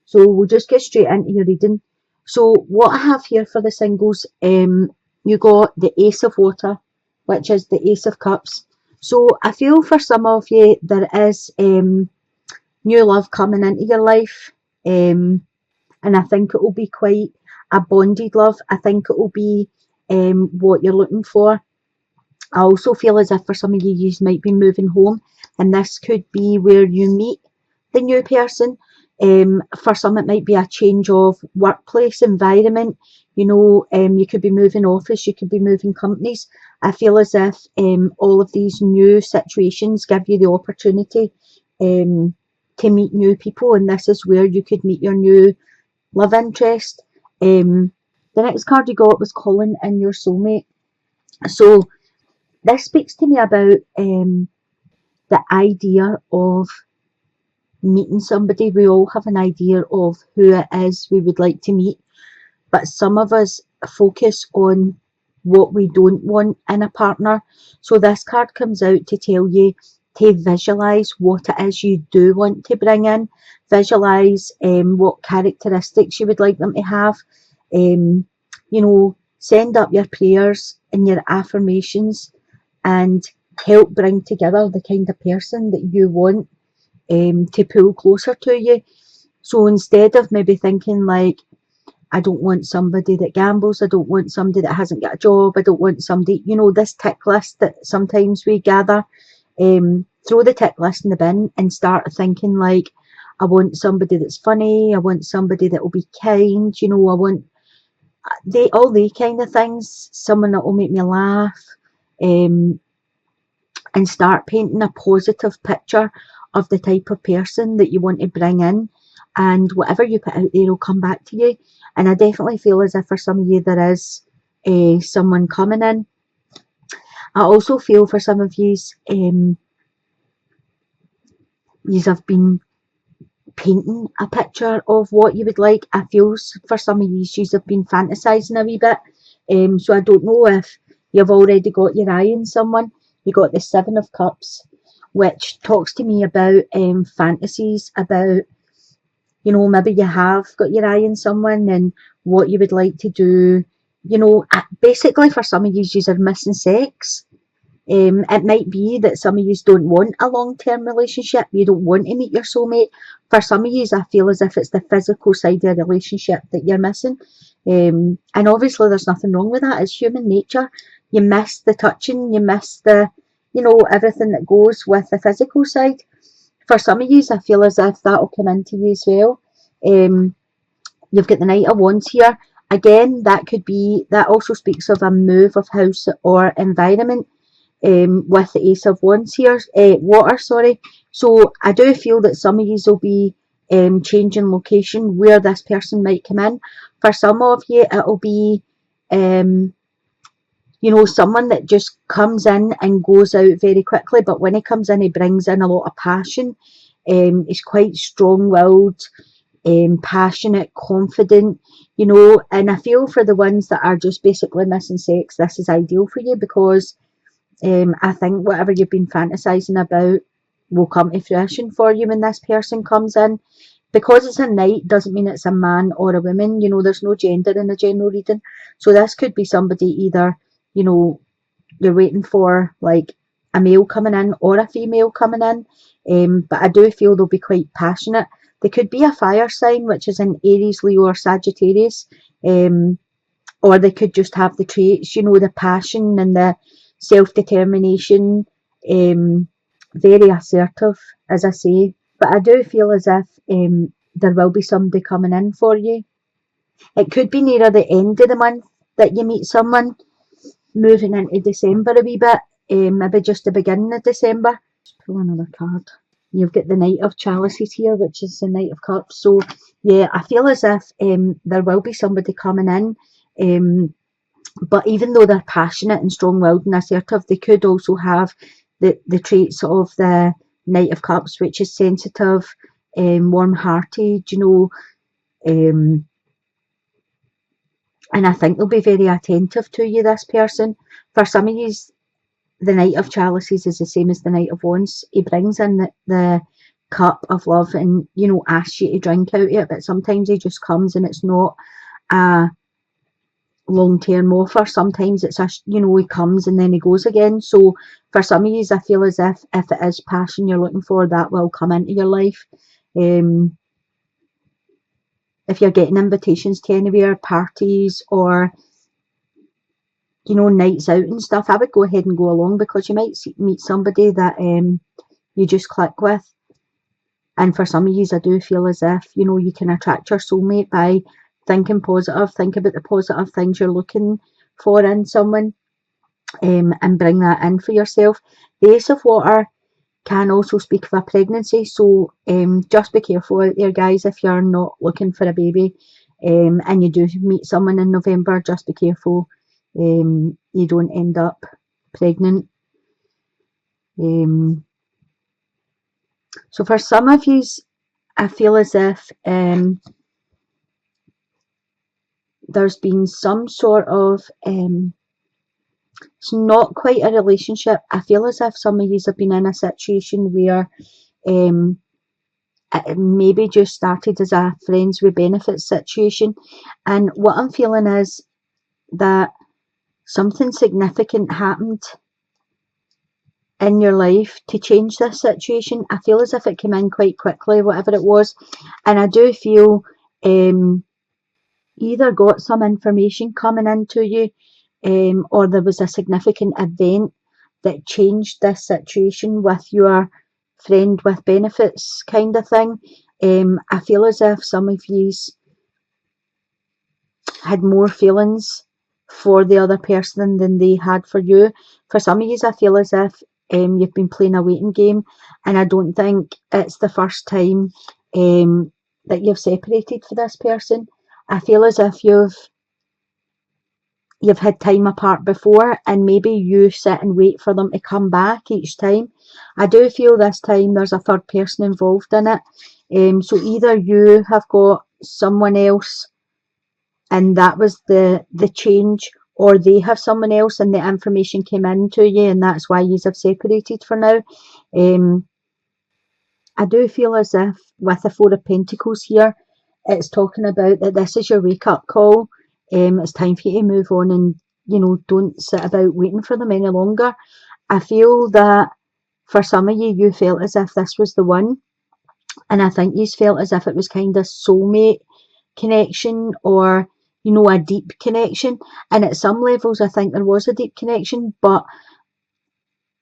So we'll just get straight into your reading. So what I have here for the singles, you got the Ace of Water, which is the Ace of Cups. So I feel for some of you there is new love coming into your life, and I think it will be quite a bonded love. I think it will be what you're looking for. I also feel as if for some of you, you might be moving home, and this could be where you meet the new person. For some, it might be a change of workplace environment. You know, you could be moving office, you could be moving companies. I feel as if all of these new situations give you the opportunity to meet new people, and this is where you could meet your new love interest. The next card you got was calling in your soulmate. So this speaks to me about the idea of meeting somebody. We all have an idea of who it is we would like to meet, but some of us focus on what we don't want in a partner. So this card comes out to tell you to visualize what it is you do want to bring in. Visualize what characteristics you would like them to have. You know, send up your prayers and your affirmations and help bring together the kind of person that you want to pull closer to you. So instead of maybe thinking like, I don't want somebody that gambles, I don't want somebody that hasn't got a job, I don't want somebody, you know, this tick list that sometimes we gather, throw the tick list in the bin and start thinking like, I want somebody that's funny, I want somebody that will be kind, you know, I want all the kind of things, someone that will make me laugh, and start painting a positive picture of the type of person that you want to bring in, and whatever you put out there will come back to you. And I definitely feel as if for some of you there is someone coming in. I also feel for some of you, you have been painting a picture of what you would like. I feel for some of you have been fantasizing a wee bit. So I don't know if you've already got your eye on someone. You got the Seven of Cups, which talks to me about fantasies, about, you know, maybe you have got your eye on someone and what you would like to do. You know, basically for some of you are missing sex. It might be that some of you don't want a long-term relationship. You don't want to meet your soulmate. For some of you, I feel as if it's the physical side of the relationship that you're missing. And obviously there's nothing wrong with that. It's human nature. You miss the touching, you miss the, you know, everything that goes with the physical side. For some of you, I feel as if that will come into you as well. You've got the Knight of Wands here. Again, that also speaks of a move of house or environment. With the Ace of Wands here, water, sorry. So I do feel that some of you will be changing location where this person might come in. For some of you, it'll be, you know, someone that just comes in and goes out very quickly, but when he comes in, he brings in a lot of passion. He's quite strong-willed, passionate, confident, you know, and I feel for the ones that are just basically missing sex, this is ideal for you, because I think whatever you've been fantasizing about will come to fruition for you when this person comes in. Because it's a knight doesn't mean it's a man or a woman, you know, there's no gender in a general reading. So this could be somebody either, you know, you're waiting for like a male coming in or a female coming in, but I do feel they'll be quite passionate. They could be a fire sign, which is an Aries, Leo or Sagittarius, or they could just have the traits, you know, the passion and the self-determination, very assertive, as I say. But I do feel as if there will be somebody coming in for you. It could be nearer the end of the month that you meet someone, moving into December a wee bit, maybe just the beginning of December. Let's pull another card. You've got the Knight of Chalices here, which is the Knight of Cups. So yeah, I feel as if there will be somebody coming in, but even though they're passionate and strong-willed and assertive, they could also have the traits of the Knight of Cups, which is sensitive, warm-hearted, you know, and I think they'll be very attentive to you, this person. For some of you, the Knight of Chalices is the same as the Knight of Wands. He brings in the cup of love and, you know, asks you to drink out of it, but sometimes he just comes and it's not a long-term offer. Sometimes it's you know, he comes and then he goes again. So for some of you, I feel as if it is passion you're looking for, that will come into your life. If you're getting invitations to anywhere, parties or, you know, nights out and stuff, I would go ahead and go along, because you might meet somebody that you just click with. And for some of you, I do feel as if, you know, you can attract your soulmate by thinking positive, think about the positive things you're looking for in someone, and bring that in for yourself. The Ace of Water can also speak of a pregnancy, so just be careful out there, guys, if you're not looking for a baby, and you do meet someone in November, just be careful you don't end up pregnant. So for some of you, I feel as if there's been some sort of, it's not quite a relationship. I feel as if some of you have been in a situation where it maybe just started as a friends with benefits situation. And what I'm feeling is that something significant happened in your life to change this situation. I feel as if it came in quite quickly, whatever it was. And I do feel either got some information coming into you, or there was a significant event that changed this situation with your friend with benefits kind of thing. I feel as if some of you had more feelings for the other person than they had for you. For some of you, I feel as if you've been playing a waiting game, and I don't think it's the first time that you've separated for this person. I feel as if you've had time apart before, and maybe you sit and wait for them to come back each time. I do feel this time there's a third person involved in it. So either you have got someone else and that was the change, or they have someone else and the information came in to you and that's why you have separated for now. I do feel as if with the Four of Pentacles here, it's talking about that this is your wake-up call. It's time for you to move on and, you know, don't sit about waiting for them any longer. I feel that for some of you, you felt as if this was the one, and I think you felt as if it was kind of soulmate connection, or, you know, a deep connection. And at some levels, I think there was a deep connection, but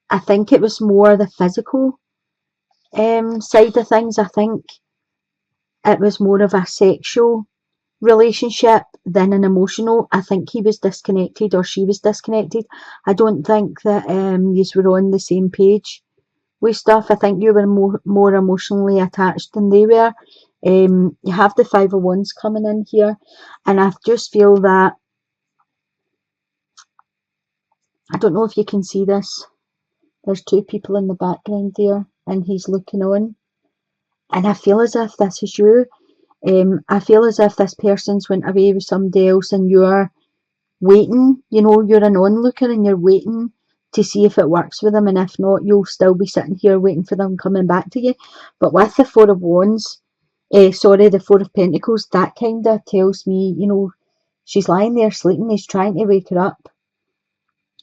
I think it was more the physical side of things. I think it was more of a sexual relationship than an emotional. I think he was disconnected or she was disconnected. I don't think that you were on the same page with stuff. I think you were more emotionally attached than they were. You have the Five of Wands coming in here, and I just feel that, I don't know if you can see this, there's two people in the background there and he's looking on, and I feel as if this is you. I feel as if this person's went away with somebody else and you're waiting, you know, you're an onlooker and you're waiting to see if it works with them, and if not, you'll still be sitting here waiting for them coming back to you. But with the Four of Wands, the Four of Pentacles, that kind of tells me, you know, she's lying there sleeping, he's trying to wake her up.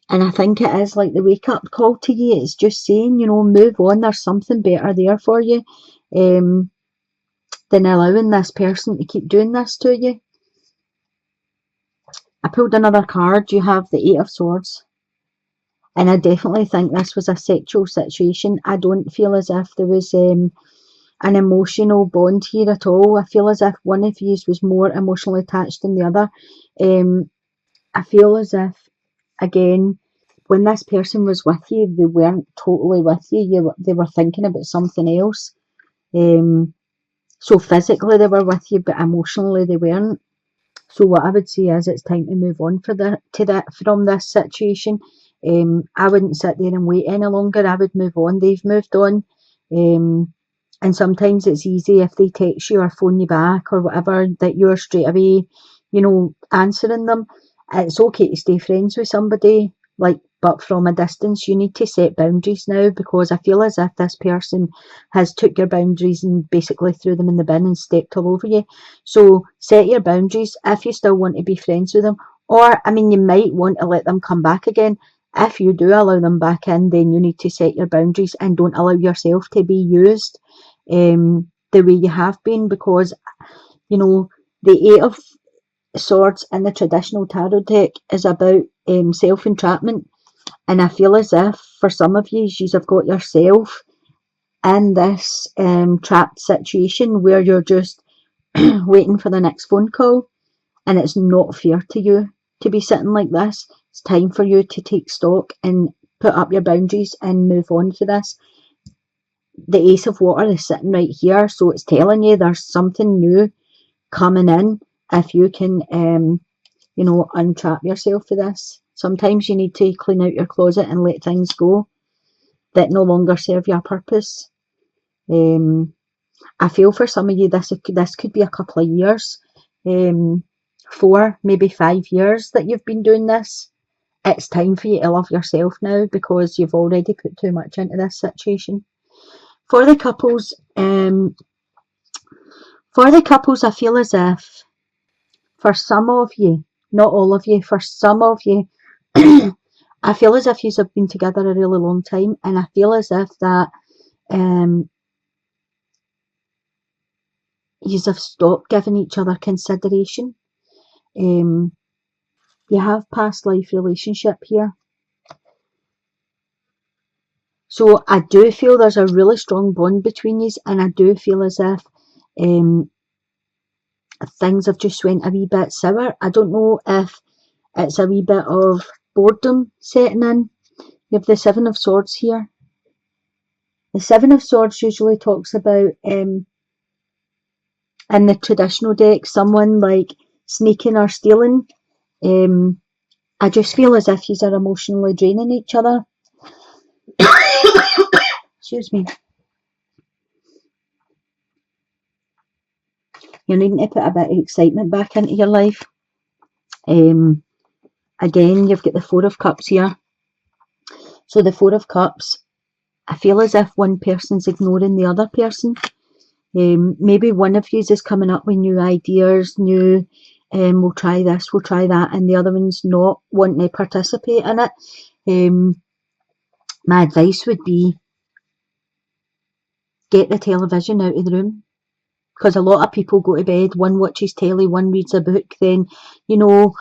And I think it is like the wake up call to you. It's just saying, you know, move on, there's something better there for you, than allowing this person to keep doing this to you. I pulled another card. You have the Eight of Swords. And I definitely think this was a sexual situation. I don't feel as if there was an emotional bond here at all. I feel as if one of you was more emotionally attached than the other. I feel as if, again, when this person was with you, they weren't totally with you. They were thinking about something else. So physically they were with you, but emotionally they weren't. So what I would say is it's time to move on from this situation. I wouldn't sit there and wait any longer. I would move on. They've moved on. And sometimes it's easy if they text you or phone you back or whatever, that you're straight away, you know, answering them. It's okay to stay friends with somebody, like but from a distance. You need to set boundaries now, because I feel as if this person has took your boundaries and basically threw them in the bin and stepped all over you. So set your boundaries if you still want to be friends with them. Or, I mean, you might want to let them come back again. If you do allow them back in, then you need to set your boundaries and don't allow yourself to be used the way you have been, because, you know, the Eight of Swords in the traditional tarot deck is about self-entrapment. And I feel as if for some of you, you have got yourself in this trapped situation where you're just waiting for the next phone call, and it's not fair to you to be sitting like this. It's time for you to take stock and put up your boundaries and move on for this. The Ace of Water is sitting right here, so it's telling you there's something new coming in if you can, you know, untrap yourself for this. Sometimes you need to clean out your closet and let things go that no longer serve your purpose. I feel for some of you this could be a couple of years, 4, maybe 5 years that you've been doing this. It's time for you to love yourself now, because you've already put too much into this situation. For the couples, I feel as if for some of you, not all of you, for some of you, I feel as if you have been together a really long time, and I feel as if that you have stopped giving each other consideration. You have past life relationship here. So I do feel there's a really strong bond between you, and I do feel as if things have just went a wee bit sour. I don't know if it's a wee bit of boredom setting in. You have the Seven of Swords here. The Seven of Swords usually talks about, in the traditional deck, someone like sneaking or stealing. I just feel as if you are emotionally draining each other. Excuse me. You're needing to put a bit of excitement back into your life. Again, you've got the Four of Cups here. So the Four of Cups, I feel as if one person's ignoring the other person. Maybe one of you is coming up with new ideas, we'll try this, we'll try that, and the other one's not wanting to participate in it. My advice would be, get the television out of the room, because a lot of people go to bed, one watches telly, one reads a book. Then, you know,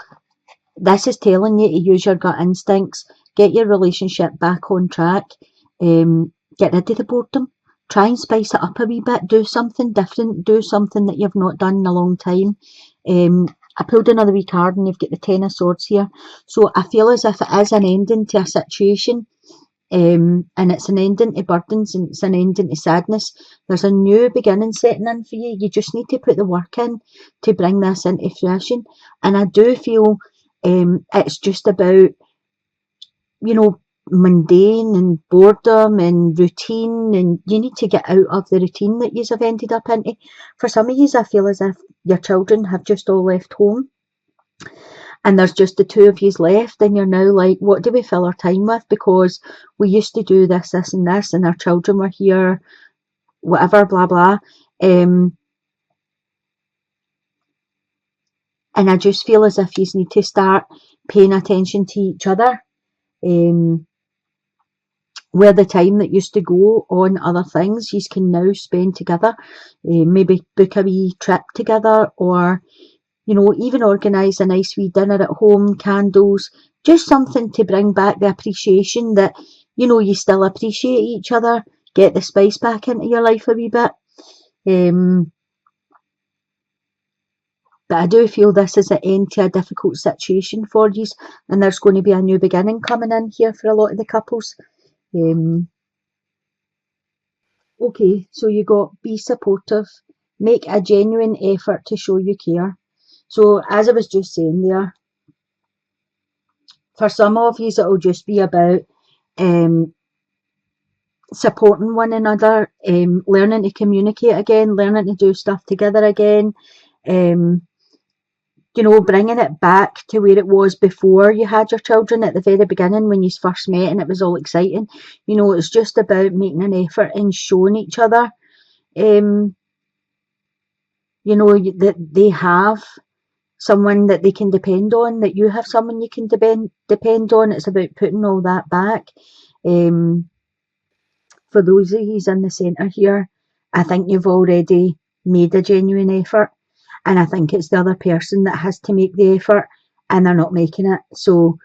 this is telling you to use your gut instincts, get your relationship back on track, get rid of the boredom, try and spice it up a wee bit, do something different, do something that you've not done in a long time. I pulled another wee card and you've got the Ten of Swords here. So I feel as if it is an ending to a situation, and it's an ending to burdens, and it's an ending to sadness. There's a new beginning setting in for you. You just need to put the work in to bring this into fruition. And I do feel it's just about, you know, mundane and boredom and routine, and you need to get out of the routine that you have ended up into. For some of you, I feel as if your children have just all left home and there's just the two of you left, and you're now like, what do we fill our time with? Because we used to do this, this and this, and our children were here, whatever, blah, blah. And I just feel as if you need to start paying attention to each other. Where the time that used to go on other things, you can now spend together. Maybe book a wee trip together, or, you know, even organise a nice wee dinner at home, candles, just something to bring back the appreciation that, you know, you still appreciate each other, get the spice back into your life a wee bit. But I do feel this is an end to a difficult situation for you, and there's going to be a new beginning coming in here for a lot of the couples. Okay, so you got be supportive, make a genuine effort to show you care. So as I was just saying there, for some of you it'll just be about supporting one another, learning to communicate again, learning to do stuff together again, you know, bringing it back to where it was before you had your children at the very beginning when you first met and it was all exciting. You know, it's just about making an effort and showing each other, um, you know, that they have someone that they can depend on, that you have someone you can depend on. It's about putting all that back. Um, for those of you in the centre here, I think you've already made a genuine effort, and I think it's the other person that has to make the effort and they're not making it. So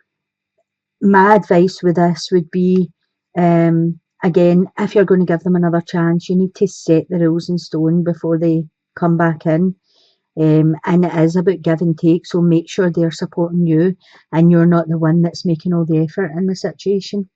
my advice with this would be, again, if you're going to give them another chance, you need to set the rules in stone before they come back in. And it is about give and take, so make sure they're supporting you and you're not the one that's making all the effort in the situation.